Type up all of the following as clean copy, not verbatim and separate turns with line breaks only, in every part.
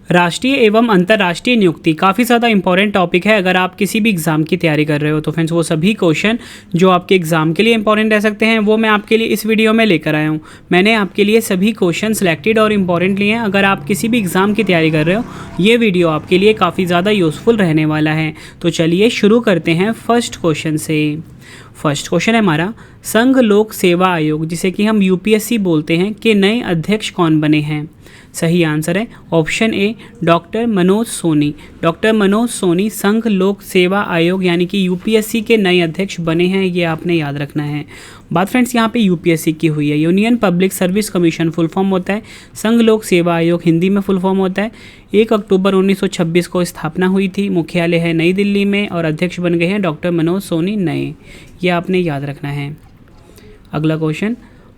राष्ट्रीय एवं अंतर्राष्ट्रीय नियुक्ति काफ़ी ज़्यादा इंपॉर्टेंट टॉपिक है। अगर आप किसी भी एग्ज़ाम की तैयारी कर रहे हो तो फ्रेंड्स वो सभी क्वेश्चन जो आपके एग्ज़ाम के लिए इंपॉर्टेंट रह सकते हैं वो मैं आपके लिए इस वीडियो में लेकर आया हूँ। मैंने आपके लिए सभी क्वेश्चन सिलेक्टेड और इम्पॉर्टेंट लिए हैं। अगर आप किसी भी एग्ज़ाम की तैयारी कर रहे हो ये वीडियो आपके लिए काफ़ी ज़्यादा यूज़फुल रहने वाला है। तो चलिए शुरू करते हैं फर्स्ट क्वेश्चन से। फर्स्ट क्वेश्चन है हमारा, संघ लोक सेवा आयोग जिसे कि हम यूपीएससी बोलते हैं के नए अध्यक्ष कौन बने हैं? सही आंसर है option A doctor Manoj Soni. Doctor Manoj Soni संघ लोक सेवा आयोग यानी कि यूपीएससी के नए अध्यक्ष बने हैं, ये आपने याद रखना है। बात फ्रेंड्स यहाँ पे यूपीएससी की हुई है, union public service commission full form होता है। संघ लोक सेवा आयोग हिंदी में फुल फॉर्म होता है। 1 अक्टूबर 1926 को स्थापना हुई थी, मुख्यालय है नई दिल्ली में और अध्यक्ष बन गए हैं डॉक्टर मनोज सोनी नए, ये आपने याद रखना है। अगला क्वेश्चन,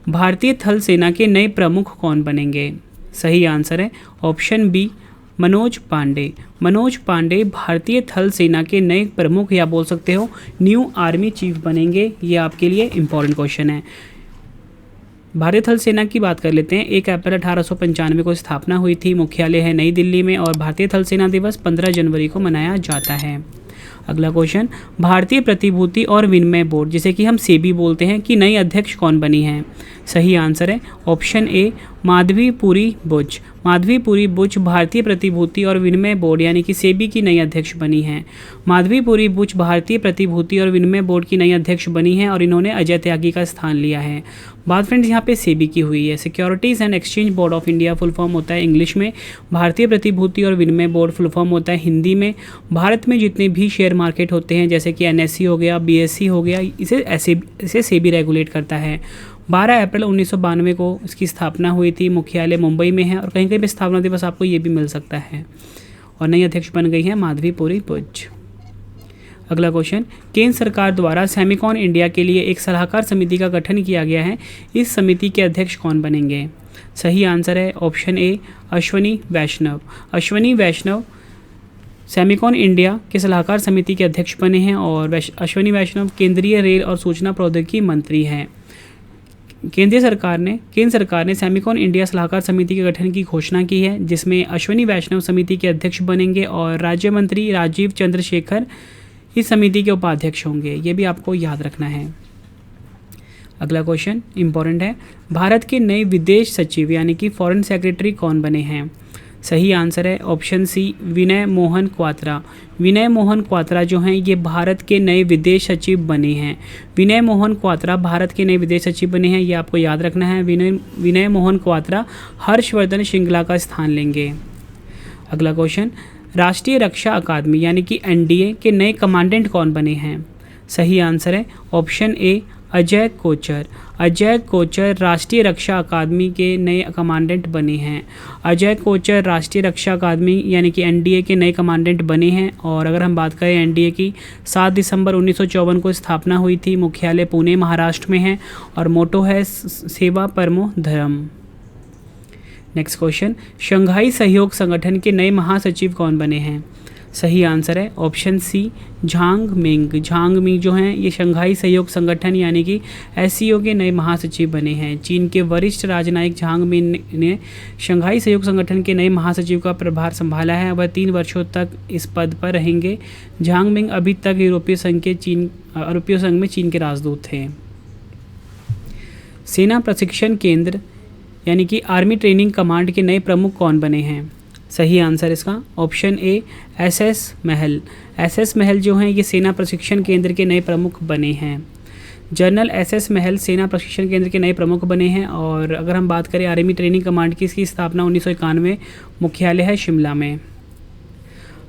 भारतीय थल सेना के नए प्रमुख कौन बनेंगे? सही आंसर है ऑप्शन बी मनोज पांडे। मनोज पांडे भारतीय थल सेना के नए प्रमुख या बोल सकते हो न्यू आर्मी चीफ बनेंगे, ये आपके लिए इंपॉर्टेंट क्वेश्चन है। भारतीय थल सेना की बात कर लेते हैं। 1 अप्रैल 1895 को स्थापना हुई थी, मुख्यालय है नई दिल्ली में और भारतीय थल सेना दिवस 15 जनवरी को मनाया जाता है। अगला क्वेश्चन, भारतीय प्रतिभूति और विनिमय बोर्ड जिसे कि हम सेबी बोलते हैं कि नई अध्यक्ष कौन बनी है? सही आंसर है ऑप्शन ए माधवीपुरी बुच। माधवीपुरी बुच भारतीय प्रतिभूति और विनिमय बोर्ड यानी कि सेबी की नई अध्यक्ष बनी हैं। माधवीपुरी बुच भारतीय प्रतिभूति और विनिमय बोर्ड की नई अध्यक्ष बनी हैं और इन्होंने अजय त्यागी का स्थान लिया है। बात फ्रेंड्स यहाँ पे सेबी की हुई है। Securities and exchange board of India full form होता है इंग्लिश में। भारतीय प्रतिभूति और विनिमय बोर्ड फुल फॉर्म होता है हिंदी में। भारत में जितने भी शेयर मार्केट होते हैं जैसे कि एनएससी हो गया, बीएससी हो गया, इसे सेबी रेगुलेट करता है। 12 अप्रैल 1992 को इसकी स्थापना हुई थी, मुख्यालय मुंबई में है और कहीं कहीं भी स्थापना दिवस आपको ये भी मिल सकता है। और नई अध्यक्ष बन गई है माधवीपुरी बुच। अगला क्वेश्चन, केंद्र सरकार द्वारा सेमिकॉन इंडिया के लिए एक सलाहकार समिति का गठन किया गया है, इस समिति के अध्यक्ष कौन बनेंगे? सही आंसर है option A Ashwini Vaishnaw. Ashwini Vaishnaw Semicon India के सलाहकार समिति के अध्यक्ष बने हैं और अश्वनी वैष्णव केंद्रीय रेल और सूचना प्रौद्योगिकी मंत्री हैं। केंद्र सरकार ने सेमिकॉन इंडिया सलाहकार समिति के गठन की घोषणा की है जिसमें अश्वनी वैष्णव समिति के अध्यक्ष बनेंगे और राज्य मंत्री राजीव चंद्रशेखर इस समिति के उपाध्यक्ष होंगे, ये भी आपको याद रखना है। अगला क्वेश्चन इंपॉर्टेंट है, भारत के नए विदेश सचिव यानी कि फॉरेन सेक्रेटरी कौन बने हैं? सही आंसर है ऑप्शन सी विनय मोहन क्वात्रा। विनय मोहन क्वात्रा जो हैं ये भारत के नए विदेश सचिव बने हैं। विनय मोहन क्वात्रा भारत के नए विदेश सचिव बने हैं, ये आपको याद रखना है। विनय मोहन क्वात्रा हर्षवर्धन श्रृंगला का स्थान लेंगे। अगला क्वेश्चन, राष्ट्रीय रक्षा अकादमी यानी कि एनडीए के नए कमांडेंट कौन बने हैं? सही आंसर है ऑप्शन ए अजय कोचर। अजय कोचर राष्ट्रीय रक्षा अकादमी के नए कमांडेंट बने हैं। अजय कोचर राष्ट्रीय रक्षा अकादमी यानी कि एनडीए के नए कमांडेंट बने हैं। और अगर हम बात करें एनडीए की, 7 दिसंबर 1954 को स्थापना हुई थी, मुख्यालय पुणे महाराष्ट्र में है और मोटो है सेवा परमो धर्म। नेक्स्ट क्वेश्चन, शंघाई सहयोग संगठन के नए महासचिव कौन बने हैं? सही आंसर है option C Zhang Ming. Zhang Ming जो हैं ये शंघाई सहयोग संगठन यानी कि एससीओ के नए महासचिव बने हैं। चीन के वरिष्ठ राजनयिक झांग मिंग ने शंघाई सहयोग संगठन के नए महासचिव का प्रभार संभाला है। वह 3 वर्षों तक इस पद पर रहेंगे। झांग मिंग अभी तक यूरोपीय संघ में चीन के राजदूत थे। सेना प्रशिक्षण केंद्र यानी कि आर्मी ट्रेनिंग कमांड के नए प्रमुख कौन बने हैं? सही आंसर इसका ऑप्शन ए एसएस महल। एसएस महल जो हैं ये सेना प्रशिक्षण केंद्र के नए प्रमुख बने हैं। जनरल एसएस महल सेना प्रशिक्षण केंद्र के नए प्रमुख बने हैं। और अगर हम बात करें आर्मी ट्रेनिंग कमांड की, इसकी स्थापना 1991, मुख्यालय है शिमला में।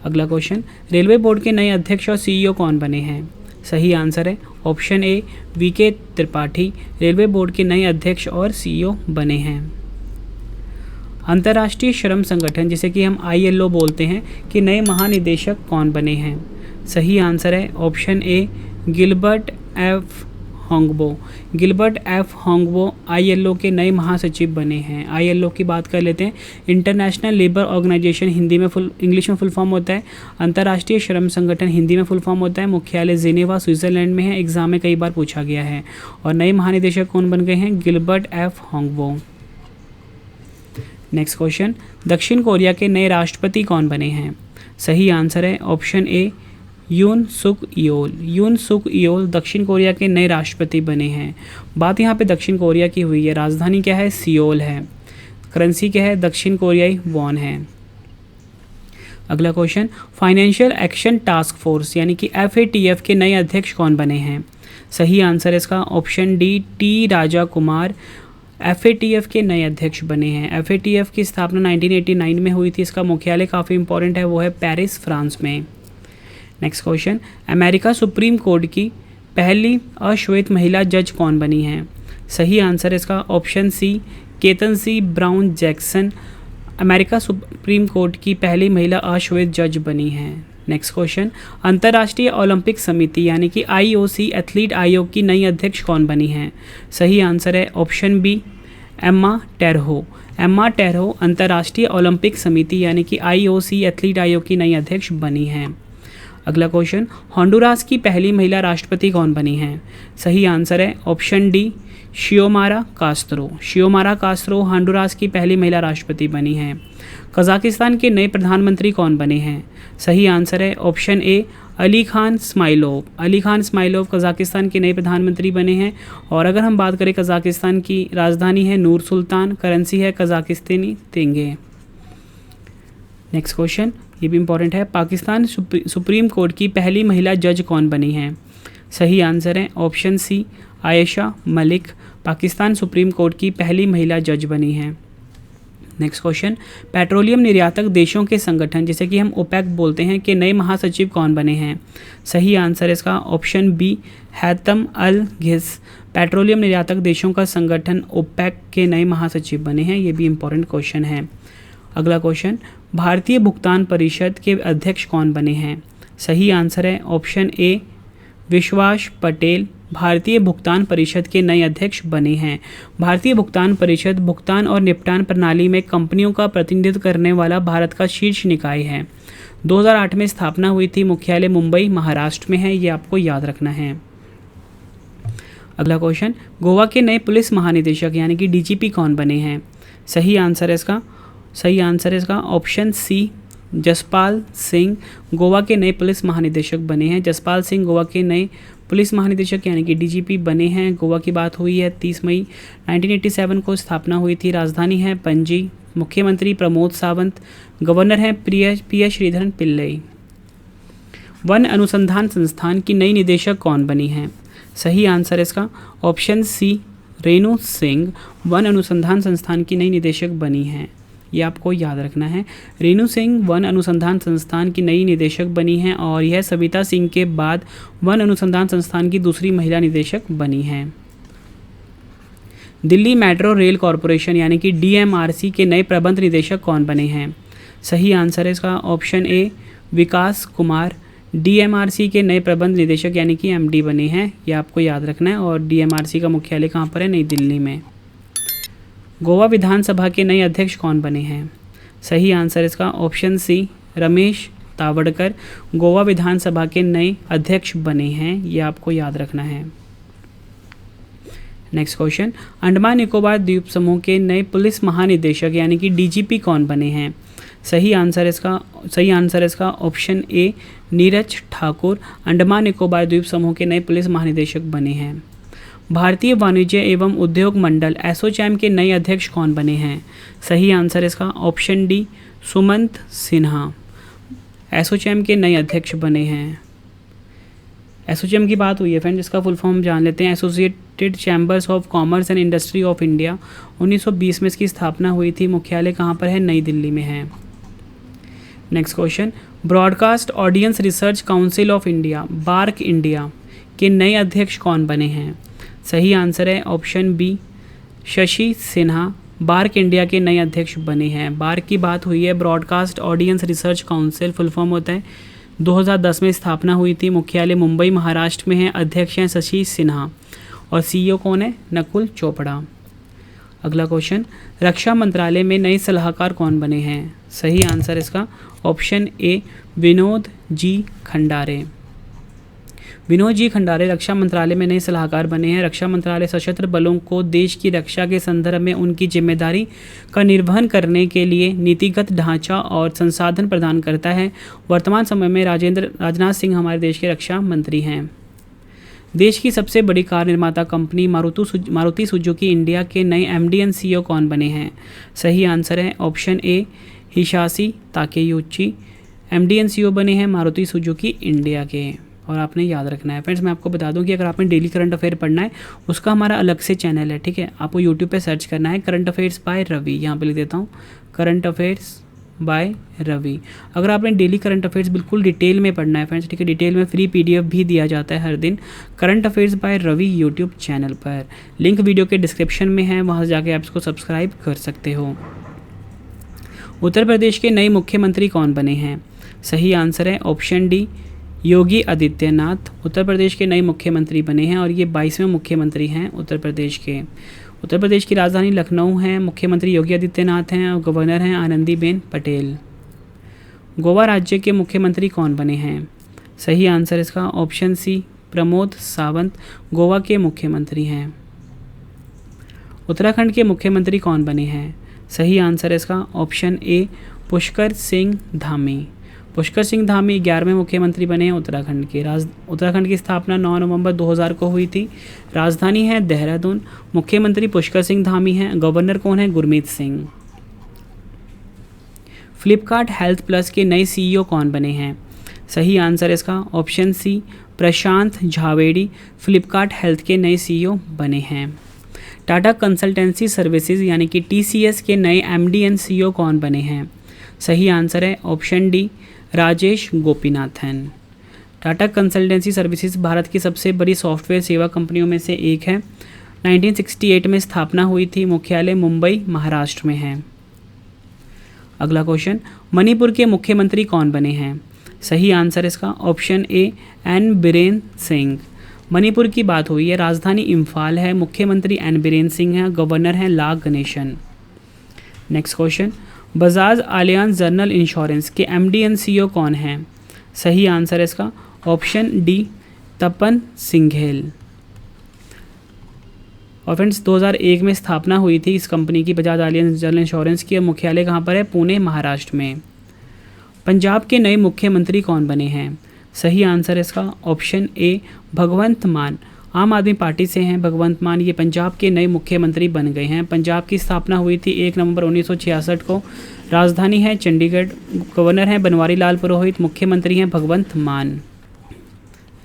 अगला क्वेश्चन, रेलवे बोर्ड के नए अध्यक्ष और सीईओ कौन बने हैं? सही आंसर है option A V K Tripathi. Railway board के नए अध्यक्ष और सीईओ बने हैं। अंतर्राष्ट्रीय श्रम संगठन जिसे कि हम आईएलओ बोलते हैं कि नए महानिदेशक कौन बने हैं? सही आंसर है ऑप्शन ए Gilbert F Houngbo. Gilbert F Houngbo ILO के नए महासचिव बने हैं। आईएलओ की बात कर लेते हैं। इंटरनेशनल लेबर ऑर्गेनाइजेशन इंग्लिश में फुल फॉर्म होता है। अंतर्राष्ट्रीय श्रम संगठन हिंदी में फुल फॉर्म होता है। मुख्यालय जिनेवा स्विट्जरलैंड में है। एग्जाम में कई बार पूछा गया है। और नए महानिदेशक कौन बन गए हैं? Gilbert F Houngbo. Next question, दक्षिण कोरिया के नए राष्ट्रपति कौन बने हैं? सही आंसर है ऑप्शन ए यून सुक योल। यून सुक योल दक्षिण कोरिया के नए राष्ट्रपति बने हैं। बात यहाँ पे दक्षिण कोरिया की हुई है, राजधानी क्या है? सियोल है। करेंसी क्या है? दक्षिण कोरियाई वॉन है। अगला question, financial action task force यानी कि FATF के नए अध्यक्ष कौन बने हैं? सही आंसर है इसका option D T Raja Kumar FATF के नए अध्यक्ष बने हैं। FATF की स्थापना 1989 में हुई थी। इसका मुख्यालय काफ़ी इंपॉर्टेंट है, वो है पेरिस, फ्रांस में। Next question, America Supreme court की पहली अश्वेत महिला जज कौन बनी है? सही आंसर है इसका option C Ketanji Brown Jackson America Supreme court की पहली महिला अश्वेत जज बनी हैं। नेक्स्ट क्वेश्चन, अंतर्राष्ट्रीय ओलंपिक समिति यानी कि IOC एथलीट आयोग की नई अध्यक्ष कौन बनी हैं? सही आंसर है ऑप्शन बी एम्मा टेरहो। एम्मा टेरहो अंतर्राष्ट्रीय ओलंपिक समिति यानी कि IOC एथलीट आयोग की नई अध्यक्ष बनी हैं। अगला क्वेश्चन, होंडुरास की पहली महिला राष्ट्रपति कौन बनी हैं? सही आंसर है option D Xiomara Castro. Xiomara Castro Honduras की पहली महिला राष्ट्रपति बनी हैं। कजाकिस्तान के नए प्रधानमंत्री कौन बने हैं? सही आंसर है option A Alikhan Smailov. Alikhan Smailov Kazakhstan के नए प्रधानमंत्री बने हैं। और अगर हम बात करें कजाकिस्तान की राजधानी है नूर सुल्तान, करेंसी है कजाकिस्तानी तेंगे। नेक्स्ट क्वेश्चन, ये भी इंपॉर्टेंट है, पाकिस्तान सुप्रीम कोर्ट की पहली महिला जज कौन बनी हैं? सही आंसर है option C Ayesha Malik Pakistan supreme court की पहली महिला जज बनी हैं। नेक्स्ट क्वेश्चन, पेट्रोलियम निर्यातक देशों के संगठन जिसे कि हम ओपेक बोलते हैं के नए महासचिव कौन बने हैं? सही आंसर इसका ऑप्शन बी हैतम अल घिस। पेट्रोलियम निर्यातक देशों का संगठन ओपेक के नए महासचिव बने हैं। ये भी इंपॉर्टेंट क्वेश्चन है। अगला क्वेश्चन, भारतीय भुगतान परिषद के अध्यक्ष कौन बने हैं? सही आंसर है ऑप्शन ए विश्वास पटेल भारतीय भुगतान परिषद के नए अध्यक्ष बने हैं। भारतीय भुगतान परिषद भुगतान और निपटान प्रणाली में कंपनियों का प्रतिनिधित्व करने वाला भारत का शीर्ष निकाय है। 2008 में स्थापना हुई थी। मुख्यालय मुंबई महाराष्ट्र में है, ये आपको याद रखना है। अगला क्वेश्चन, गोवा के नए पुलिस महानिदेशक यानी कि DGP कौन बने हैं? सही आंसर है इसका ऑप्शन सी जसपाल सिंह गोवा के नए पुलिस महानिदेशक बने हैं। जसपाल सिंह गोवा के नए पुलिस महानिदेशक यानी कि DGP बने हैं। गोवा की बात हुई है 30 मई 1987 को स्थापना हुई थी। राजधानी है पणजी। मुख्यमंत्री प्रमोद सावंत, गवर्नर हैं PS श्रीधरन पिल्लई। वन अनुसंधान संस्थान की नई निदेशक कौन बनी हैं? सही आंसर इसका ऑप्शन सी रेणु सिंह वन अनुसंधान संस्थान की नई निदेशक बनी हैं। ये आपको याद रखना है। रेणु सिंह वन अनुसंधान संस्थान की नई निदेशक बनी हैं और यह सविता सिंह के बाद वन अनुसंधान संस्थान की दूसरी महिला निदेशक बनी हैं। दिल्ली मेट्रो रेल कॉरपोरेशन यानी कि DMRC के नए प्रबंध निदेशक कौन बने हैं? सही आंसर है इसका ऑप्शन ए विकास कुमार। DMRC के नए प्रबंध निदेशक यानी कि MD बने हैं। ये आपको याद रखना है। और DMRC का मुख्यालय कहाँ पर है? नई दिल्ली में। गोवा विधानसभा के नए अध्यक्ष कौन बने हैं? सही आंसर इसका ऑप्शन सी रमेश तावड़कर गोवा विधानसभा के नए अध्यक्ष बने हैं। ये आपको याद रखना है। नेक्स्ट क्वेश्चन, अंडमान निकोबार द्वीप समूह के नए पुलिस महानिदेशक यानी कि DGP कौन बने हैं? सही आंसर इसका ऑप्शन ए नीरज ठाकुर अंडमान निकोबार द्वीप समूह के नए पुलिस महानिदेशक बने हैं। भारतीय वाणिज्य एवं उद्योग मंडल एसोचैम के नए अध्यक्ष कौन बने हैं? सही आंसर इसका ऑप्शन डी सुमंत सिन्हा एसोचैम के नए अध्यक्ष बने हैं। एसोचैम की बात हुई है फ्रेंड, जिसका फुल फॉर्म जान लेते हैं। Associated chambers of commerce and industry of India. 1920 में इसकी स्थापना हुई थी। मुख्यालय कहाँ पर है? नई दिल्ली में है। Next question, broadcast audience research council of India BARC India के नए अध्यक्ष कौन बने हैं? सही आंसर है option B Shashi Sinha BARC India के नए अध्यक्ष बने हैं। बार्क की बात हुई है, broadcast audience research council full form होता है। 2010 में स्थापना हुई थी। मुख्यालय मुंबई महाराष्ट्र में है। अध्यक्ष हैं शशि सिन्हा और CEO कौन है? नकुल चोपड़ा। अगला क्वेश्चन, रक्षा मंत्रालय में नए सलाहकार कौन बने हैं? सही आंसर इसका ऑप्शन ए विनोद जी खंडारे। विनोद जी खंडारे रक्षा मंत्रालय में नए सलाहकार बने हैं। रक्षा मंत्रालय सशस्त्र बलों को देश की रक्षा के संदर्भ में उनकी जिम्मेदारी का निर्वहन करने के लिए नीतिगत ढांचा और संसाधन प्रदान करता है। वर्तमान समय में राजनाथ सिंह हमारे देश के रक्षा मंत्री हैं। देश की सबसे बड़ी कार निर्माता कंपनी मारुति सुजुकी इंडिया के नए एमडी एंड सीईओ कौन बने हैं? सही आंसर है option A Hisashi Takeuchi. MD and CEO बने हैं मारुति सुजुकी इंडिया के, और आपने याद रखना है। फ्रेंड्स, मैं आपको बता दूं कि अगर आपने डेली करंट अफेयर पढ़ना है उसका हमारा अलग से चैनल है, ठीक है। आपको यूट्यूब पे सर्च करना है करंट अफेयर्स बाय रवि, यहाँ पे लिख देता हूँ करंट अफेयर्स बाय रवि। अगर आपने डेली करंट अफेयर्स बिल्कुल डिटेल में पढ़ना है फ्रेंड्स, ठीक है, डिटेल में फ्री पीडीएफ भी दिया जाता है हर दिन current affairs by Ravi YouTube channel पर। लिंक वीडियो के डिस्क्रिप्शन में है, वहाँ से जाके आप इसको सब्सक्राइब कर सकते हो। उत्तर प्रदेश के नए मुख्यमंत्री कौन बने हैं? सही आंसर है ऑप्शन डी योगी आदित्यनाथ। उत्तर प्रदेश के नए मुख्यमंत्री बने हैं और ये 22वें मुख्यमंत्री हैं उत्तर प्रदेश के। उत्तर प्रदेश की राजधानी लखनऊ है, मुख्यमंत्री योगी आदित्यनाथ हैं और गवर्नर हैं आनंदीबेन पटेल। गोवा राज्य के मुख्यमंत्री कौन बने हैं? सही आंसर इसका ऑप्शन सी प्रमोद सावंत गोवा के मुख्यमंत्री हैं। उत्तराखंड के मुख्यमंत्री कौन बने हैं? सही आंसर इसका ऑप्शन ए पुष्कर सिंह धामी। पुष्कर सिंह धामी 11वें मुख्यमंत्री बने हैं उत्तराखंड के। उत्तराखंड की स्थापना 9 नवंबर 2000 को हुई थी। राजधानी है देहरादून। मुख्यमंत्री पुष्कर सिंह धामी हैं। गवर्नर कौन है? गुरमीत सिंह। फ्लिपकार्ट हेल्थ प्लस के नए सीईओ कौन बने हैं? सही आंसर इसका ऑप्शन सी प्रशांत झावेड़ी फ्लिपकार्ट हेल्थ के नए सीईओ बने हैं। टाटा कंसल्टेंसी सर्विसेज यानी कि टीसीएस के नए एमडी एंड सीईओ कौन बने हैं? सही आंसर है option D Rajesh Gopinathan. Tata consultancy services Bharat की सबसे बड़ी सॉफ्टवेयर सेवा कंपनियों में से एक है। 1968 में स्थापना हुई थी। मुख्यालय मुंबई महाराष्ट्र में है। अगला क्वेश्चन, मणिपुर के मुख्यमंत्री कौन बने हैं? सही आंसर इसका option A N Biren Singh. Manipur की बात हुई है। राजधानी इम्फाल है। मुख्यमंत्री एन बीरेन सिंह हैं। गवर्नर हैं La Ganesan. Next question, Bajaj Allianz general insurance के एमडी एंड सीईओ कौन हैं? सही आंसर इसका ऑप्शन डी तपन सिंघेल। और फ्रेंड्स 2001 में स्थापना हुई थी इस कंपनी की, बजाज आलियांज जनरल इंश्योरेंस की। मुख्यालय कहाँ पर है? पुणे महाराष्ट्र में। पंजाब के नए मुख्यमंत्री कौन बने हैं? सही आंसर इसका ऑप्शन ए भगवंत मान। आम आदमी पार्टी से हैं भगवंत मान, ये पंजाब के नए मुख्यमंत्री बन गए हैं। पंजाब की स्थापना हुई थी 1 नवंबर 1966 को। राजधानी है चंडीगढ़। गवर्नर हैं बनवारी लाल पुरोहित। मुख्यमंत्री हैं भगवंत मान।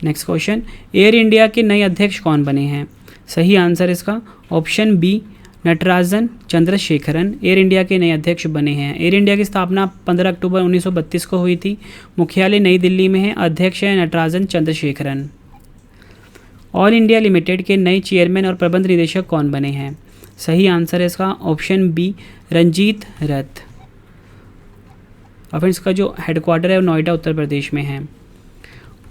नेक्स्ट क्वेश्चन, एयर इंडिया के नए अध्यक्ष कौन बने हैं? सही आंसर इसका option B Natarajan Chandrasekaran Air India के नए अध्यक्ष बने हैं। एयर इंडिया की स्थापना 15 अक्टूबर 1932 को हुई थी। मुख्यालय नई दिल्ली में है। अध्यक्ष हैं Natarajan Chandrasekaran. All India limited के नए चेयरमैन और प्रबंध निदेशक कौन बने हैं? सही आंसर है इसका ऑप्शन बी रंजीत रथ। और फिर इसका जो हेडक्वार्टर है वो नोएडा उत्तर प्रदेश में है।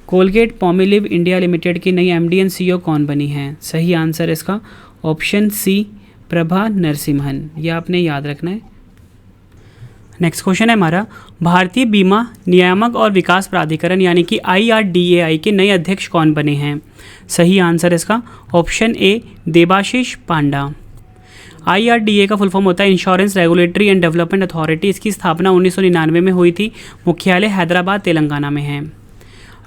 कोलगेट पॉमेलिव इंडिया लिमिटेड की नई एमडी एंड सीईओ कौन बनी है? सही आंसर इसका ऑप्शन सी प्रभा नरसिम्हन। यह आपने याद रखना है। नेक्स्ट क्वेश्चन है हमारा, भारतीय बीमा नियामक और विकास प्राधिकरण यानी कि IRDAI के नए अध्यक्ष कौन बने हैं? सही आंसर इसका ऑप्शन ए देबाशीष पांडा। IRDA का फुल फॉर्म होता है insurance regulatory and development authority. इसकी स्थापना 1999 में हुई थी। मुख्यालय हैदराबाद तेलंगाना में है।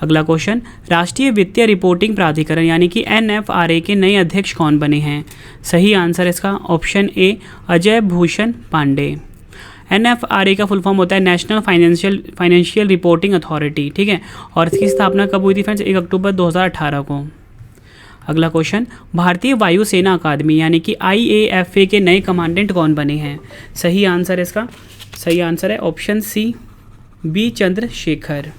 अगला क्वेश्चन, राष्ट्रीय वित्तीय रिपोर्टिंग प्राधिकरण यानी कि NFRA के नए अध्यक्ष कौन बने हैं? सही आंसर इसका option A Ajay Bhushan Pandey. NFRA का फुल फॉर्म होता है नेशनल फाइनेंशियल रिपोर्टिंग अथॉरिटी, ठीक है। और इसकी स्थापना कब हुई थी फ्रेंड्स? 1 अक्टूबर 2018 को। अगला क्वेश्चन, भारतीय वायुसेना अकादमी यानी कि IAFA के नए कमांडेंट कौन बने हैं? सही आंसर इसका सही आंसर है ऑप्शन सी बी चंद्रशेखर।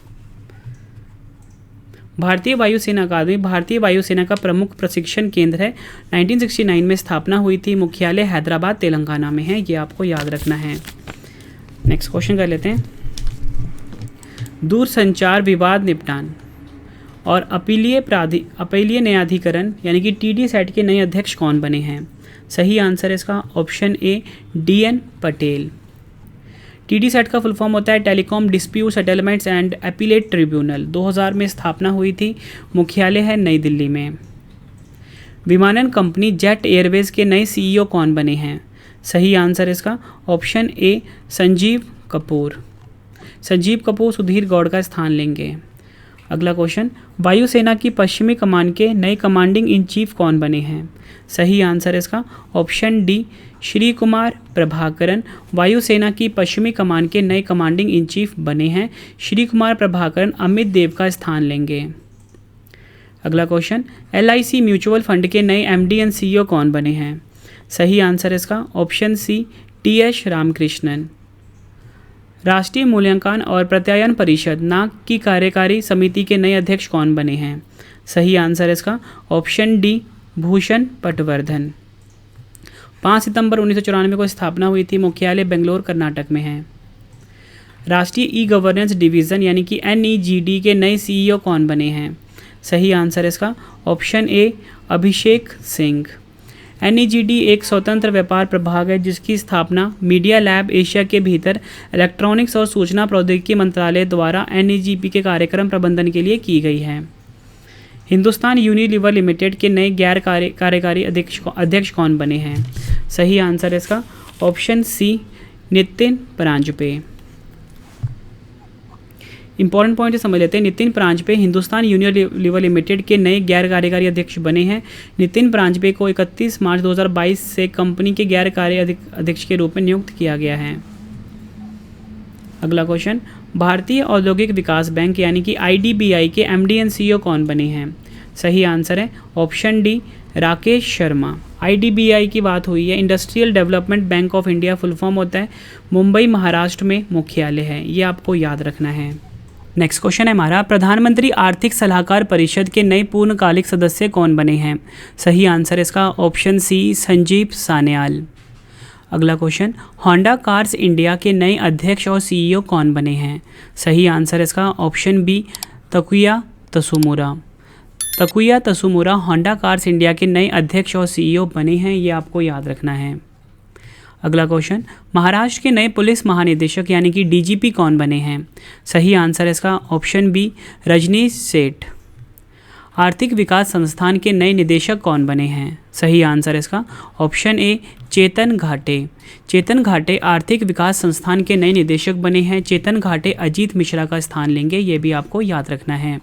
भारतीय वायुसेना अकादमी भारतीय वायुसेना का प्रमुख प्रशिक्षण केंद्र है। 1969 में स्थापना हुई थी। मुख्यालय हैदराबाद तेलंगाना में है। ये आपको याद रखना है। नेक्स्ट क्वेश्चन कर लेते हैं, दूरसंचार विवाद निपटान और अपीलीय न्यायाधिकरण यानी कि TDSAT के नए अध्यक्ष कौन बने हैं? सही आंसर है इसका ऑप्शन ए DN पटेल। टीडी सेट का फुल फॉर्म होता है telecom dispute settlements and appellate tribunal. 2000 में स्थापना हुई थी। मुख्यालय है नई दिल्ली में। विमानन कंपनी जेट एयरवेज के नए सीईओ कौन बने हैं? सही आंसर इसका ऑप्शन ए संजीव कपूर। संजीव कपूर सुधीर गौड़ का स्थान लेंगे। अगला क्वेश्चन, वायुसेना की पश्चिमी कमान के नए कमांडिंग इन चीफ कौन बने हैं? सही आंसर इसका ऑप्शन डी श्री कुमार प्रभाकरन वायुसेना की पश्चिमी कमान के नए कमांडिंग इन चीफ बने हैं। श्री कुमार प्रभाकरन अमित देव का स्थान लेंगे। अगला क्वेश्चन, LIC म्यूचुअल फंड के नए MD एंड CEO कौन बने हैं? सही आंसर इसका ऑप्शन सी TS रामकृष्णन। राष्ट्रीय मूल्यांकन और प्रत्यायन परिषद नाग की कार्यकारी समिति के नए अध्यक्ष कौन बने हैं? सही आंसर इसका ऑप्शन डी भूषण पटवर्धन। 5 सितंबर 1994 को स्थापना हुई थी। मुख्यालय बेंगलोर कर्नाटक में है। राष्ट्रीय ई गवर्नेंस डिवीज़न यानी कि NEGD के नए CEO कौन बने हैं? सही आंसर इसका ऑप्शन ए अभिषेक सिंह। NEGD एक स्वतंत्र व्यापार प्रभाग है जिसकी स्थापना मीडिया लैब एशिया के भीतर इलेक्ट्रॉनिक्स और सूचना प्रौद्योगिकी मंत्रालय द्वारा NEGP के कार्यक्रम प्रबंधन के लिए की गई है। हिंदुस्तान यूनिलीवर लिमिटेड के नए गैर कार्यकारी अध्यक्ष कौन बने हैं? सही आंसर इसका option C Nitin Paranjpe. Important point समझ लेते हैं। नितिन परांजपे हिंदुस्तान यूनिलीवर लिमिटेड के नए गैर कार्यकारी अध्यक्ष बने हैं। नितिन परांजपे को 31 मार्च 2022 से कंपनी के गैर कार्य अध्यक्ष के रूप में नियुक्त किया गया है। अगला क्वेश्चन, भारतीय औद्योगिक विकास बैंक यानी कि IDBI के MD एंड CEO कौन बने हैं? सही आंसर है option D Rakesh Sharma. IDBI की बात हुई है, industrial development bank of India full form होता है। मुंबई महाराष्ट्र में मुख्यालय है, ये आपको याद रखना है। नेक्स्ट क्वेश्चन है हमारा, प्रधानमंत्री आर्थिक सलाहकार परिषद के नए पूर्णकालिक सदस्य कौन बने हैं? सही आंसर इसका ऑप्शन सी संजीव सान्याल। अगला क्वेश्चन, होंडा कार्स इंडिया के नए अध्यक्ष और CEO कौन बने हैं? सही आंसर इसका option B Takuya Tsumura. Takuya Tsumura Honda Cars India के नए अध्यक्ष और CEO बने हैं, ये आपको याद रखना है। अगला क्वेश्चन, महाराष्ट्र के नए पुलिस महानिदेशक यानी कि DGP कौन बने हैं? सही आंसर इसका ऑप्शन बी रजनीश सेठ। आर्थिक विकास संस्थान के नए निदेशक कौन बने हैं? सही आंसर इसका ऑप्शन ए चेतन घाटे। चेतन घाटे आर्थिक विकास संस्थान के नए निदेशक बने हैं। चेतन घाटे अजीत मिश्रा का स्थान लेंगे, ये भी आपको याद रखना है।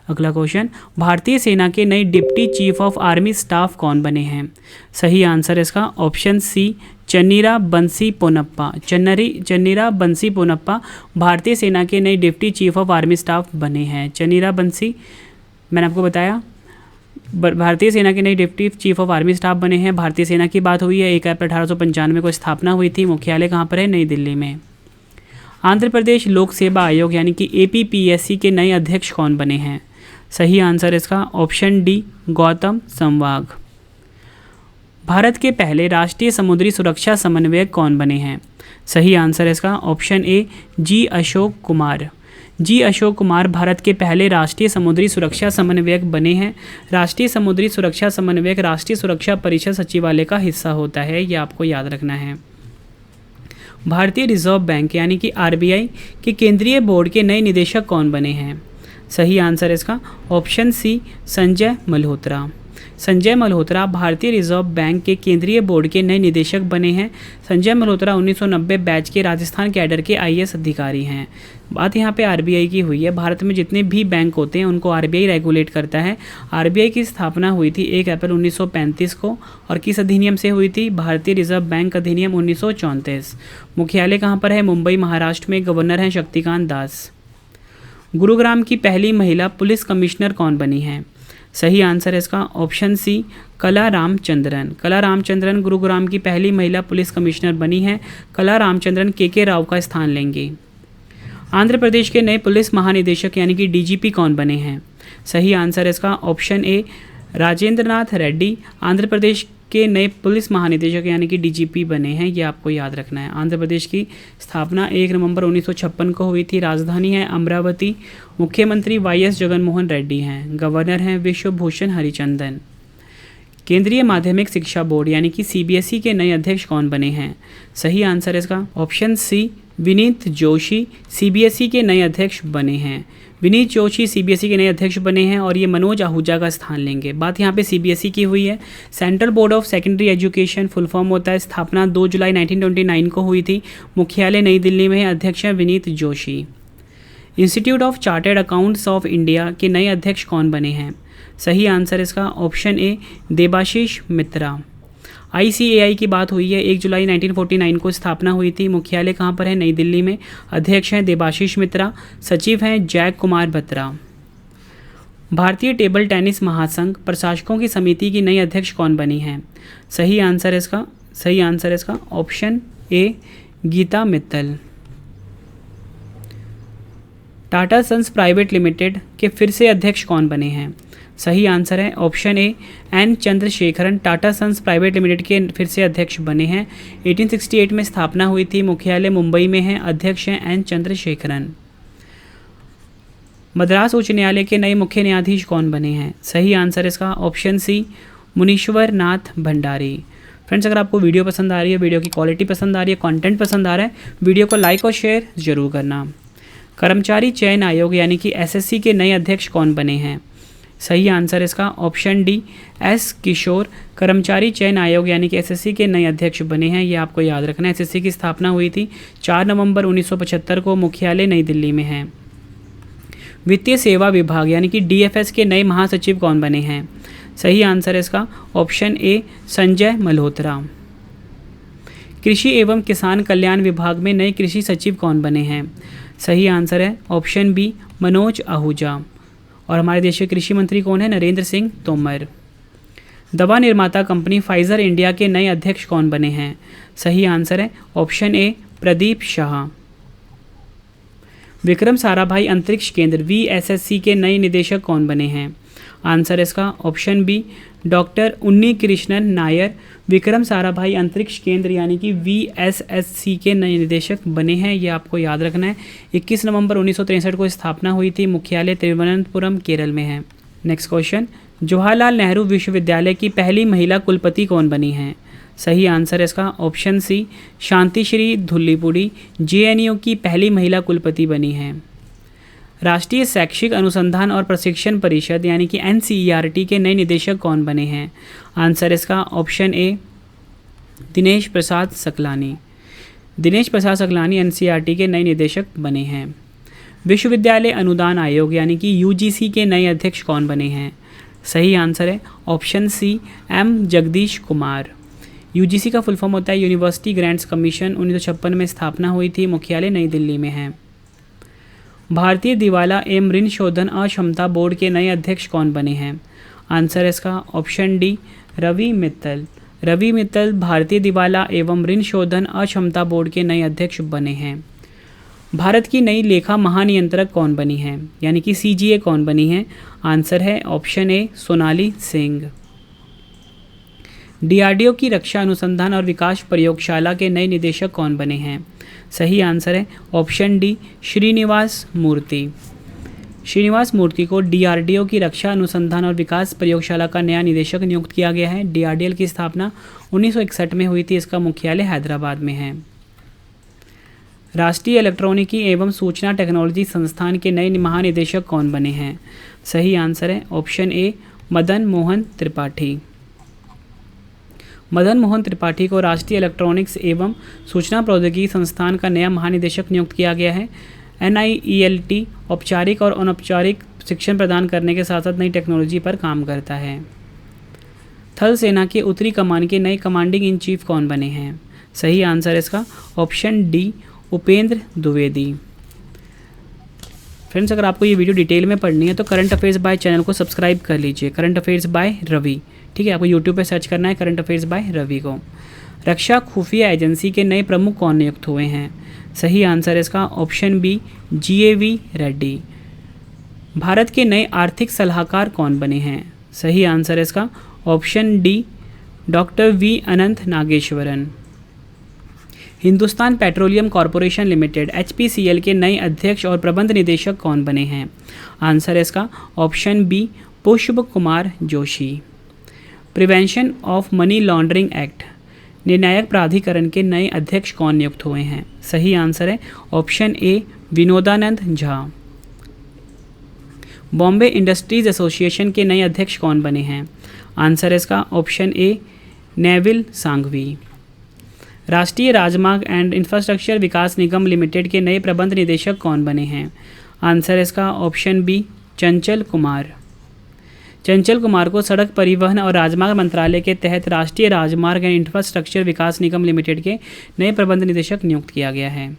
अगला क्वेश्चन, भारतीय सेना के नए deputy chief of army staff कौन बने हैं? सही आंसर इसका ऑप्शन सी चन्नीरा बंसी पोनप्पा। चन्नीरा बंसी पोनप्पा भारतीय सेना के नए deputy chief of army staff बने हैं। चन्नीरा बंसी, मैंने आपको बताया, भारतीय सेना के नए deputy chief of army staff बने हैं। भारतीय सेना की बात हुई है। 1 अप्रैल 1895 को स्थापना हुई थी। मुख्यालय कहाँ पर है? नई दिल्ली में। आंध्र प्रदेश लोक सेवा आयोग यानी कि APPSC के नए अध्यक्ष कौन बने हैं? सही आंसर इसका ऑप्शन डी गौतम संवाग। भारत के पहले राष्ट्रीय समुद्री सुरक्षा समन्वयक कौन बने हैं? सही आंसर इसका ऑप्शन ए G अशोक कुमार। G अशोक कुमार भारत के पहले राष्ट्रीय समुद्री सुरक्षा समन्वयक बने हैं। राष्ट्रीय समुद्री सुरक्षा समन्वयक राष्ट्रीय सुरक्षा परिषद सचिवालय का हिस्सा होता है, ये आपको याद रखना है। भारतीय रिजर्व बैंक यानी कि RBI के केंद्रीय बोर्ड के नए निदेशक कौन बने हैं? सही आंसर इसका ऑप्शन सी संजय मल्होत्रा। संजय मल्होत्रा भारतीय रिजर्व बैंक के केंद्रीय बोर्ड के नए निदेशक बने हैं। संजय मल्होत्रा 1990 बैच के राजस्थान कैडर के IAS अधिकारी हैं। बात यहाँ पे RBI की हुई है। भारत में जितने भी बैंक होते हैं उनको RBI रेगुलेट करता है। RBI की स्थापना हुई थी 1 अप्रैल 1935 को और किस अधिनियम से हुई थी? भारतीय रिजर्व बैंक अधिनियम 1934। मुख्यालय कहाँ पर है? मुंबई महाराष्ट्र में। गवर्नर हैं शक्तिकांत दास। गुरुग्राम की पहली महिला पुलिस कमिश्नर कौन बनी है? सही आंसर है इसका ऑप्शन सी कला रामचंद्रन। कला रामचंद्रन गुरुग्राम की पहली महिला पुलिस कमिश्नर बनी है। कला रामचंद्रन KK राव का स्थान लेंगी। आंध्र प्रदेश के नए पुलिस महानिदेशक यानी कि DGP कौन बने हैं? सही आंसर इसका ऑप्शन ए राजेंद्र नाथ रेड्डी आंध्र प्रदेश के नए पुलिस महानिदेशक यानी कि DGP बने हैं, ये आपको याद रखना है। आंध्र प्रदेश की स्थापना 1 नवंबर 1956 को हुई थी। राजधानी है अमरावती। मुख्यमंत्री YS जगनमोहन रेड्डी हैं। गवर्नर हैं विश्वभूषण हरिचंदन। केंद्रीय माध्यमिक शिक्षा बोर्ड यानी कि CBSE के नए अध्यक्ष कौन बने हैं? सही आंसर इसका option C Vineet Joshi CBSE के नए अध्यक्ष बने हैं। विनीत जोशी सीबीएसई के नए अध्यक्ष बने हैं और ये मनोज आहूजा का स्थान लेंगे। बात यहाँ पे सीबीएसई की हुई है। Central board of secondary education full form होता है। स्थापना 2 जुलाई 1929 को हुई थी। मुख्यालय नई दिल्ली में है। अध्यक्ष हैं Vineet Joshi. Institute of chartered accounts of India के नए अध्यक्ष कौन बने हैं? सही आंसर इसका ऑप्शन ए देबाशीष मित्रा। आईसीएआई की बात हुई है। 1 जुलाई 1949 को स्थापना हुई थी। मुख्यालय कहाँ पर है? नई दिल्ली में। अध्यक्ष हैं देबाशीष मित्रा। सचिव हैं जैक कुमार बत्रा। भारतीय टेबल टेनिस महासंघ प्रशासकों की समिति की नई अध्यक्ष कौन बनी हैं? सही आंसर इसका option A Geeta Mittal. Tata sons private limited के फिर से अध्यक्ष कौन बने हैं? सही आंसर है option A N Chandrasekaran. Tata sons private limited के फिर से अध्यक्ष बने हैं। 1868 में स्थापना हुई थी। मुख्यालय मुंबई में है। अध्यक्ष हैं एन चंद्रशेखरन। मद्रास उच्च न्यायालय के नए मुख्य न्यायाधीश कौन बने हैं? सही आंसर इसका ऑप्शन सी मुनीश्वर नाथ भंडारी। फ्रेंड्स, अगर आपको वीडियो पसंद आ रही है, वीडियो की क्वालिटी पसंद आ रही है, कंटेंट पसंद आ रहा है, वीडियो को लाइक और शेयर जरूर करना। कर्मचारी चयन आयोग यानी कि एसएससी के नए अध्यक्ष कौन बने हैं? सही आंसर इसका ऑप्शन डी एस किशोर। कर्मचारी चयन आयोग यानी कि एसएससी के नए अध्यक्ष बने हैं। ये आपको याद रखना है। एसएससी की स्थापना हुई थी 4 नवंबर 1975 को। मुख्यालय नई दिल्ली में है। वित्तीय सेवा विभाग यानी कि डीएफएस के नए महासचिव कौन बने हैं? सही आंसर इसका ऑप्शन ए संजय मल्होत्रा। कृषि एवं किसान कल्याण विभाग में नए कृषि सचिव कौन बने हैं? सही आंसर है ऑप्शन बी मनोज आहूजा। और हमारे देश के कृषि मंत्री कौन है? नरेंद्र सिंह तोमर। दवा निर्माता कंपनी फाइजर इंडिया के नए अध्यक्ष कौन बने हैं? सही आंसर है ऑप्शन ए प्रदीप शाह। विक्रम साराभाई अंतरिक्ष केंद्र वीएसएससी के नए निदेशक कौन बने हैं? आंसर इसका ऑप्शन बी डॉक्टर उन्नी कृष्णन नायर। विक्रम साराभाई अंतरिक्ष केंद्र यानी कि वीएसएससी के नए निदेशक बने हैं। ये आपको याद रखना है। 21 नवंबर 1963 को स्थापना हुई थी। मुख्यालय तिरुवनंतपुरम केरल में है। नेक्स्ट क्वेश्चन, जवाहरलाल नेहरू विश्वविद्यालय की पहली महिला कुलपति कौन बनी हैं? सही आंसर इसका ऑप्शन सी शांतिश्री धुल्लीपुड़ी जेएनयू की पहली महिला कुलपति बनी हैं। राष्ट्रीय शैक्षिक अनुसंधान और प्रशिक्षण परिषद यानी कि एनसीईआरटी के नए निदेशक कौन बने हैं? आंसर इसका ऑप्शन ए दिनेश प्रसाद सकलानी। दिनेश प्रसाद सकलानी एनसीईआरटी के नए निदेशक बने हैं। विश्वविद्यालय अनुदान आयोग यानी कि यूजीसी के नए अध्यक्ष कौन बने हैं? सही आंसर है option C M Jagadish Kumar. UGC का फुल फॉर्म होता है यूनिवर्सिटी ग्रांट्स कमीशन। 1956 में स्थापना हुई थी। मुख्यालय नई दिल्ली में है। भारतीय दिवाला एवं ऋण शोधन अक्षमता बोर्ड के नए अध्यक्ष कौन बने हैं? आंसर इसका ऑप्शन डी रवि मित्तल। रवि मित्तल भारतीय दिवाला एवं ऋण शोधन अक्षमता बोर्ड के नए अध्यक्ष बने हैं। भारत की नई लेखा महानियंत्रक कौन बनी है यानी कि सीजीए कौन बनी है? आंसर है ऑप्शन ए सोनाली सिंह। डीआरडीओ की रक्षा अनुसंधान और विकास प्रयोगशाला के नए निदेशक कौन बने हैं? सही आंसर है ऑप्शन डी श्रीनिवास मूर्ति। श्रीनिवास मूर्ति को डीआरडीओ की रक्षा अनुसंधान और विकास प्रयोगशाला का नया निदेशक नियुक्त किया गया है। डीआरडीएल की स्थापना 1961 में हुई थी। इसका मुख्यालय हैदराबाद में है। राष्ट्रीय इलेक्ट्रॉनिकी एवं सूचना टेक्नोलॉजी संस्थान के नए महानिदेशक कौन बने हैं? सही आंसर है ऑप्शन ए मदन मोहन त्रिपाठी। मदन मोहन त्रिपाठी को राष्ट्रीय इलेक्ट्रॉनिक्स एवं सूचना प्रौद्योगिकी संस्थान का नया महानिदेशक नियुक्त किया गया है। NIELT औपचारिक और अनौपचारिक शिक्षण प्रदान करने के साथ साथ नई टेक्नोलॉजी पर काम करता है। थल सेना के उत्तरी कमान के नए कमांडिंग इन चीफ कौन बने हैं? सही आंसर इसका option D Upendra Dwivedi. Friends, अगर आपको ये वीडियो डिटेल में पढ़नी है तो करंट अफेयर्स बाय चैनल को सब्सक्राइब कर लीजिए। करंट अफेयर्स बाय रवि, ठीक है। आपको यूट्यूब पे सर्च करना है करंट अफेयर्स बाय रवि को। रक्षा खुफिया एजेंसी के नए प्रमुख कौन नियुक्त हुए हैं? सही आंसर इसका option B GAV Reddy. Bharat के नए आर्थिक सलाहकार कौन बने हैं? सही आंसर इसका option D doctor V Anantha Nageswaran. Hindustan petroleum corporation limited HPCL के नए अध्यक्ष और प्रबंध निदेशक कौन बने हैं? आंसर इसका ऑप्शन बी पुष्प Kumar Joshi. Prevention of money laundering act निर्णायक प्राधिकरण के नए अध्यक्ष कौन नियुक्त हुए हैं? सही आंसर है ऑप्शन ए विनोदानंद झा। बॉम्बे इंडस्ट्रीज एसोसिएशन के नए अध्यक्ष कौन बने हैं? आंसर है इसका ऑप्शन ए नेविल सांघवी। राष्ट्रीय राजमार्ग and infrastructure Vikas Nigam limited के नए प्रबंध निदेशक कौन बने हैं? आंसर है इसका ऑप्शन बी चंचल कुमार। चंचल कुमार को सड़क परिवहन और राजमार्ग मंत्रालय के तहत राष्ट्रीय राजमार्ग and infrastructure Vikas Nigam limited के नए प्रबंध निदेशक नियुक्त किया गया है।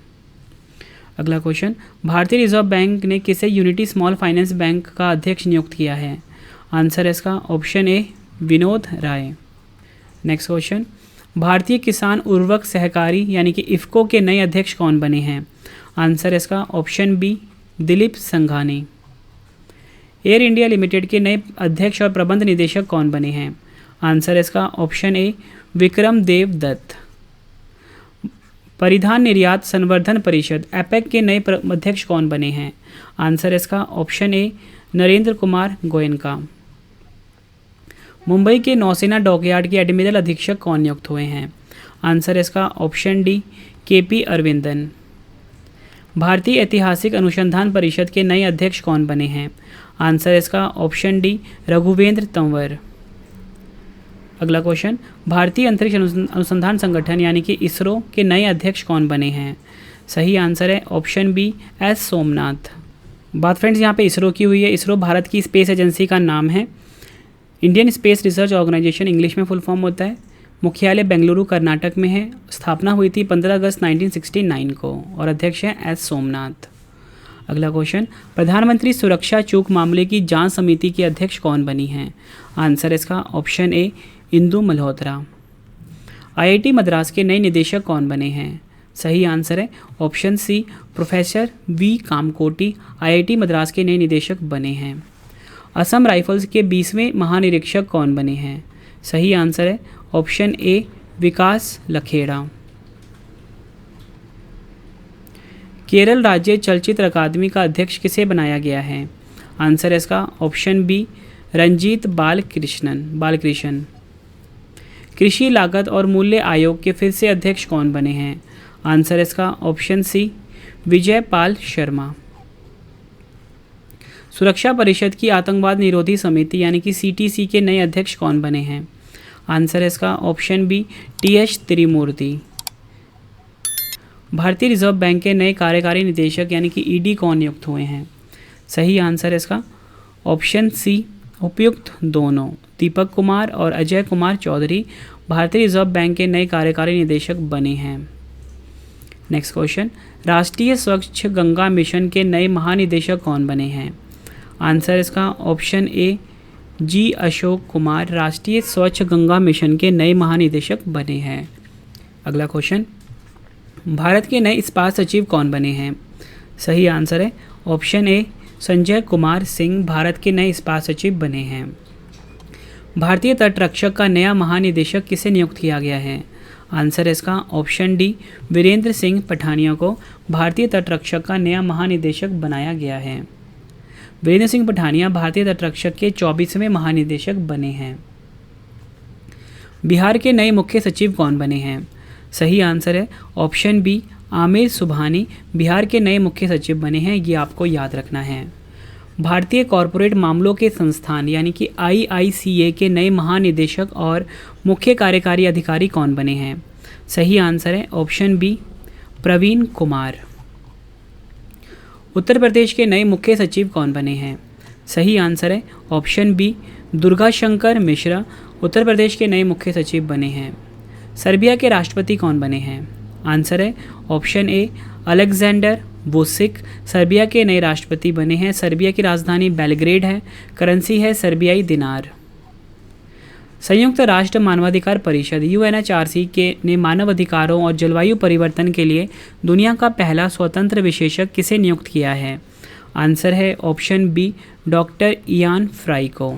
अगला क्वेश्चन, भारतीय रिजर्व बैंक ने किसे यूनिटी स्मॉल फाइनेंस बैंक का अध्यक्ष नियुक्त किया है? आंसर है इसका option A Vinod Rai. Next question, भारतीय किसान उर्वरक सहकारी यानी कि इफ्को के नए अध्यक्ष कौन बने हैं? आंसर है इसका option B Dilip Sanghani. Air India limited के नए अध्यक्ष और प्रबंध निदेशक कौन बने हैं? आंसर है इसका ऑप्शन ए विक्रम देव दत्त। परिधान निर्यात संवर्धन परिषद एपेक के नए अध्यक्ष कौन बने हैं? आंसर है इसका ऑप्शन ए नरेंद्र कुमार गोयनका। मुंबई के नौसेना डॉकयार्ड के एडमिरल अधीक्षक कौन नियुक्त हुए हैं? आंसर है इसका ऑप्शन डी केपी अरविंदन। भारतीय ऐतिहासिक अनुसंधान परिषद के नए अध्यक्ष कौन बने हैं? आंसर है इसका ऑप्शन डी रघुवेंद्र तंवर। अगला क्वेश्चन, भारतीय अंतरिक्ष अनुसंधान संगठन यानी कि इसरो के नए अध्यक्ष कौन बने हैं? सही आंसर है ऑप्शन बी एस सोमनाथ। बात फ्रेंड्स यहाँ पे इसरो की हुई है। इसरो भारत की स्पेस एजेंसी का नाम है। Indian space research organisation English में फुल फॉर्म होता है। मुख्यालय बेंगलुरु कर्नाटक में है। स्थापना हुई थी 15 अगस्त 1969 को और अध्यक्ष हैं एस सोमनाथ। अगला क्वेश्चन, प्रधानमंत्री सुरक्षा चूक मामले की जांच समिति की अध्यक्ष कौन बनी हैं? आंसर इसका option A Indu Malhotra. IIT Madras के नए निदेशक कौन बने हैं? सही आंसर है option C professor V Kamakoti IIT Madras के नए निदेशक बने हैं। असम राइफल्स के 20वें महानिरीक्षक कौन बने हैं? सही आंसर है ऑप्शन ए विकास लखेड़ा। केरल राज्य चलचित्र अकादमी का अध्यक्ष किसे बनाया गया है? आंसर है इसका ऑप्शन बी रंजीत बालकृष्णन। कृषि लागत और मूल्य आयोग के फिर से अध्यक्ष कौन बने हैं? आंसर इसका ऑप्शन सी विजय पाल शर्मा। सुरक्षा परिषद की आतंकवाद निरोधी समिति यानी कि सीटीसी के नए अध्यक्ष कौन बने हैं? आंसर इसका ऑप्शन बी टीएच त्रिमूर्ति। भारतीय रिजर्व बैंक के नए कार्यकारी निदेशक यानी कि ईडी कौन नियुक्त हुए हैं? सही आंसर इसका ऑप्शन सी उपयुक्त दोनों। दीपक कुमार और अजय कुमार चौधरी भारतीय रिजर्व बैंक के नए कार्यकारी निदेशक बने हैं। नेक्स्ट क्वेश्चन, राष्ट्रीय स्वच्छ गंगा मिशन के नए महानिदेशक कौन बने हैं? आंसर इसका ऑप्शन ए जी अशोक कुमार राष्ट्रीय स्वच्छ गंगा मिशन के नए महानिदेशक बने हैं। अगला क्वेश्चन, भारत के नए इस्पात सचिव कौन बने हैं? सही आंसर है ऑप्शन ए संजय कुमार सिंह भारत के नए इस्पात सचिव बने हैं। भारतीय तटरक्षक का नया महानिदेशक किसे नियुक्त किया गया है? आंसर इसका ऑप्शन डी वीरेंद्र सिंह पठानिया को भारतीय तटरक्षक का नया महानिदेशक बनाया गया है। वीरेंद्र सिंह पठानिया भारतीय तटरक्षक के 24वें महानिदेशक बने हैं। बिहार के नए मुख्य सचिव कौन बने हैं? सही आंसर है ऑप्शन बी आमिर सुबहानी बिहार के नए मुख्य सचिव बने हैं। ये आपको याद रखना है। भारतीय कॉरपोरेट मामलों के संस्थान यानी कि आईआईसीए के नए महानिदेशक और मुख्य कार्यकारी अधिकारी कौन बने हैं? सही आंसर है ऑप्शन बी प्रवीण कुमार। उत्तर प्रदेश के नए मुख्य सचिव कौन बने हैं? सही आंसर है ऑप्शन बी दुर्गा शंकर मिश्रा उत्तर प्रदेश के नए मुख्य सचिव बने हैं। सर्बिया के राष्ट्रपति कौन बने हैं? आंसर है ऑप्शन ए अलेक्जेंडर वुसिक सर्बिया के नए राष्ट्रपति बने हैं। सर्बिया की राजधानी बेलग्रेड है। करेंसी है सर्बियाई दिनार। संयुक्त राष्ट्र मानवाधिकार परिषद यूएनएचआरसी के ने मानव अधिकारों और जलवायु परिवर्तन के लिए दुनिया का पहला स्वतंत्र विशेषज्ञ किसे नियुक्त किया है? आंसर है option B doctor Ian Fry को।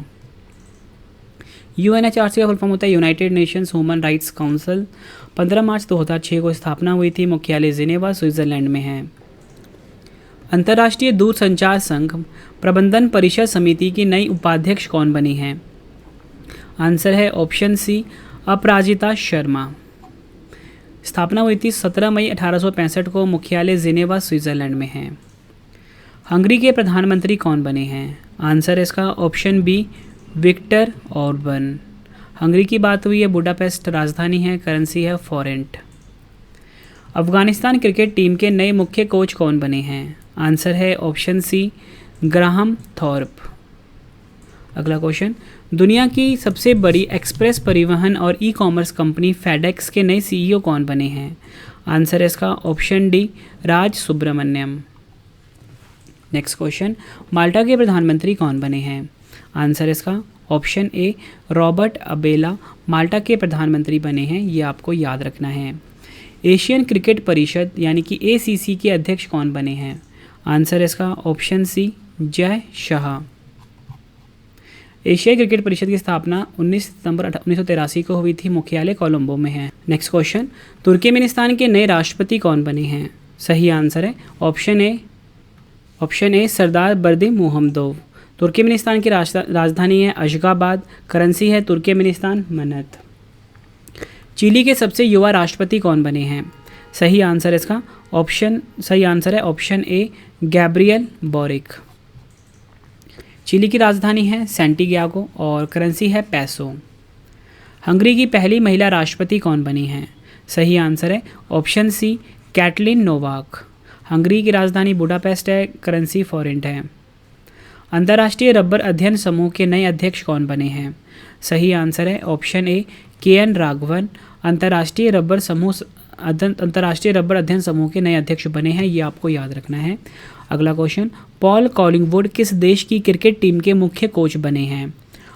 यूएनएचआरसी का फुल फॉर्म होता है United Nations human rights council. 15 March 2006 को स्थापना हुई थी। मुख्यालय जिनेवा स्विट्जरलैंड में है। अंतर्राष्ट्रीय दूरसंचार संघ प्रबंधन परिषद समिति की नई उपाध्यक्ष कौन बनी है? आंसर है ऑप्शन सी अपराजिता शर्मा। स्थापना हुई थी 17 मई 1865 को। मुख्यालय जिनेवा स्विट्ज़रलैंड में है। हंगरी के प्रधानमंत्री कौन बने हैं? आंसर है इसका option B Viktor Orban. Hungary की बात हुई है, बुडापेस्ट राजधानी है, करेंसी है फॉरेंट। अफगानिस्तान क्रिकेट टीम के नए मुख्य कोच कौन बने हैं? आंसर है ऑप्शन सी ग्राहम थॉर्प। अगला क्वेश्चन, दुनिया की सबसे बड़ी एक्सप्रेस परिवहन और ई कॉमर्स कंपनी फेडेक्स के नए सीईओ कौन बने हैं? आंसर है इसका ऑप्शन डी राज सुब्रमण्यम। नेक्स्ट क्वेश्चन, माल्टा के प्रधानमंत्री कौन बने हैं? आंसर इसका ऑप्शन ए रॉबर्ट अबेला माल्टा के प्रधानमंत्री बने हैं, ये आपको याद रखना है। एशियन क्रिकेट परिषद यानी कि एसीसी के अध्यक्ष कौन बने हैं? आंसर इसका ऑप्शन सी जय शाह। एशियाई क्रिकेट परिषद की स्थापना 19 सितंबर 1983 को हुई थी। मुख्यालय कोलंबो में है। नेक्स्ट क्वेश्चन, तुर्कमेनिस्तान के नए राष्ट्रपति कौन बने हैं? सही आंसर है ऑप्शन ए सरदार बर्दिम मुहम्मदोव। तुर्कमेनिस्तान की राजधानी है अशगाबाद, करेंसी है तुर्कमेनिस्तान मनत। चिली के सबसे युवा राष्ट्रपति कौन बने हैं? सही आंसर है option A Gabriel Boric. Chile की राजधानी है सैंटियागो और करेंसी है पैसो। हंगरी की पहली महिला राष्ट्रपति कौन बनी हैं? सही आंसर है option C Katalin Novak. Hungary की राजधानी बुडापेस्ट है, करेंसी फॉरेंट है। अंतर्राष्ट्रीय रबर अध्ययन समूह के नए अध्यक्ष कौन बने हैं? सही आंसर है ऑप्शन ए के.एन. राघवन। अंतर्राष्ट्रीय रबर अध्ययन समूह के नए अध्यक्ष बने हैं, ये आपको याद रखना है। अगला क्वेश्चन, पॉल कॉलिंगवुड किस देश की क्रिकेट टीम के मुख्य कोच बने हैं?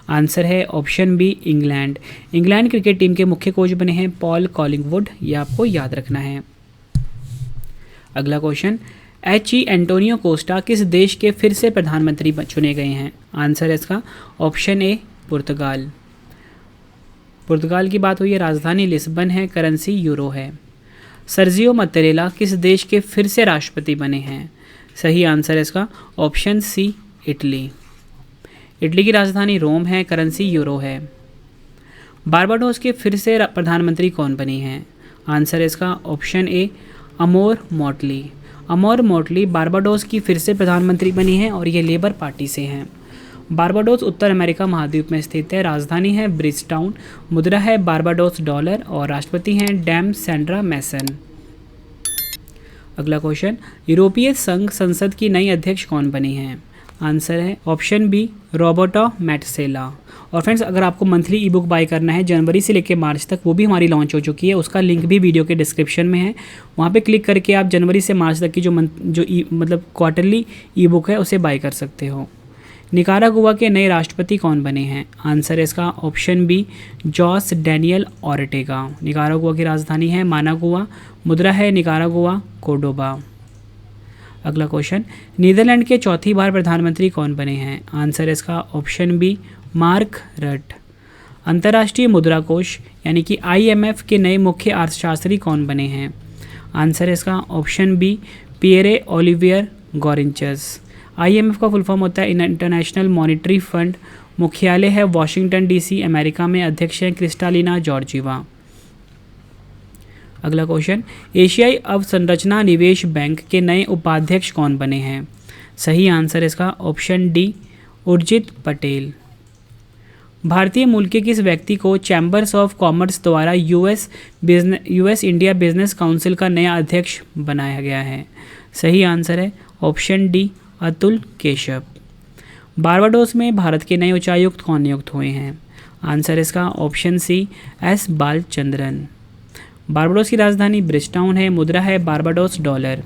आंसर है option B England. England cricket team के मुख्य कोच बने हैं पॉल कॉलिंगवुड, ये आपको याद रखना है। अगला क्वेश्चन, एच.ई. एंटोनियो कोस्टा किस देश के फिर से प्रधानमंत्री चुने गए हैं? आंसर है इसका ऑप्शन ए पुर्तगाल। पुर्तगाल की बात हुई है, राजधानी लिस्बन है, करेंसी यूरो है। सर्जियो मत्तेरेला किस देश के फिर से राष्ट्रपति बने हैं? सही आंसर है इसका ऑप्शन सी इटली। इटली की राजधानी रोम है, करेंसी यूरो है। बारबाडोस के फिर से प्रधानमंत्री कौन बने हैं? आंसर है इसका ऑप्शन ए अमोर मोटली। अमोर मोटली बारबाडोस की फिर से प्रधानमंत्री बनी हैं और ये लेबर पार्टी से हैं। बारबाडोस उत्तर अमेरिका महाद्वीप में स्थित है, राजधानी है ब्रिजटाउन, मुद्रा है बारबाडोस डॉलर और राष्ट्रपति हैं डैम सेंड्रा मैसन। अगला क्वेश्चन, यूरोपीय संघ संसद की नई अध्यक्ष कौन बनी हैं? आंसर है ऑप्शन बी रॉबर्टा मैटसेला। और फ्रेंड्स, अगर आपको मंथली ई बुक बाय करना है जनवरी से लेकर मार्च तक, वो भी हमारी लॉन्च हो चुकी है, उसका लिंक भी वीडियो के डिस्क्रिप्शन में है। वहाँ पे क्लिक करके आप जनवरी से मार्च तक की जो क्वार्टरली ई बुक है उसे बाय कर सकते हो। निकारागुआ के नए राष्ट्रपति कौन बने हैं? आंसर है इसका option B Jose Daniel Ortega. Nicaragua की राजधानी है मानागुआ, मुद्रा है निकारागुआ कोर्डोबा। अगला क्वेश्चन, नीदरलैंड के चौथी बार प्रधानमंत्री कौन बने हैं? आंसर है इसका ऑप्शन बी मार्क रट। अंतर्राष्ट्रीय मुद्रा कोष यानी कि IMF के नए मुख्य अर्थशास्त्री कौन बने हैं? आंसर है इसका option B Pierre Olivier Gourinchas. IMF का फुल फॉर्म होता है इंटरनेशनल मॉनिटरी फंड। मुख्यालय है वॉशिंगटन DC अमेरिका में। अध्यक्ष हैं क्रिस्टालिना जॉर्जीवा। अगला क्वेश्चन, एशियाई अवसंरचना निवेश बैंक के नए उपाध्यक्ष कौन बने हैं? सही आंसर है इसका ऑप्शन डी उर्जित पटेल। भारतीय मूल के किस व्यक्ति को चैम्बर्स ऑफ कॉमर्स द्वारा US इंडिया बिजनेस काउंसिल का नया अध्यक्ष बनाया गया है? सही आंसर है option D Atul Keshav. Barbados में भारत के नए उच्चायुक्त कौन नियुक्त हुए हैं? आंसर इसका option C S Balachandran. Barbados की राजधानी ब्रिजटाउन है, मुद्रा है बारबाडोस डॉलर।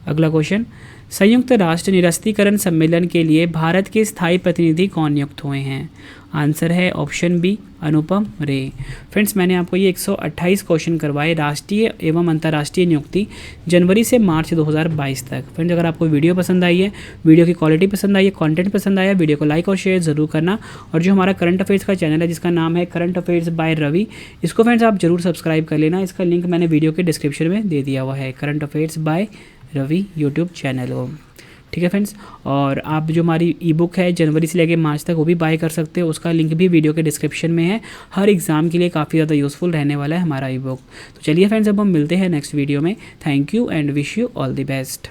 अगला क्वेश्चन, संयुक्त राष्ट्र निरस्त्रीकरण सम्मेलन के लिए भारत के स्थायी प्रतिनिधि कौन नियुक्त हुए हैं? आंसर है ऑप्शन बी अनुपम रे। फ्रेंड्स, मैंने आपको ये 128 क्वेश्चन करवाए राष्ट्रीय एवं अंतर्राष्ट्रीय नियुक्ति जनवरी से मार्च 2022 तक। फ्रेंड्स, अगर आपको वीडियो पसंद आई है, वीडियो की क्वालिटी पसंद आई है, कंटेंट पसंद आया, वीडियो को लाइक और शेयर ज़रूर करना। और जो हमारा करंट अफेयर्स का चैनल है जिसका नाम है करंट अफेयर्स बाय रवि, इसको फ्रेंड्स आप जरूर सब्सक्राइब कर लेना। इसका लिंक मैंने वीडियो के डिस्क्रिप्शन में दे दिया हुआ है, current affairs by Ravi YouTube channel को। ठीक है फ्रेंड्स। और आप जो हमारी ई बुक है जनवरी से लेकर मार्च तक वो भी बाय कर सकते हो, उसका लिंक भी वीडियो के डिस्क्रिप्शन में है। हर एग्ज़ाम के लिए काफ़ी ज़्यादा यूज़फुल रहने वाला है हमारा ई बुक। तो चलिए फ्रेंड्स, अब हम मिलते हैं नेक्स्ट वीडियो में। Thank you and wish you all the best.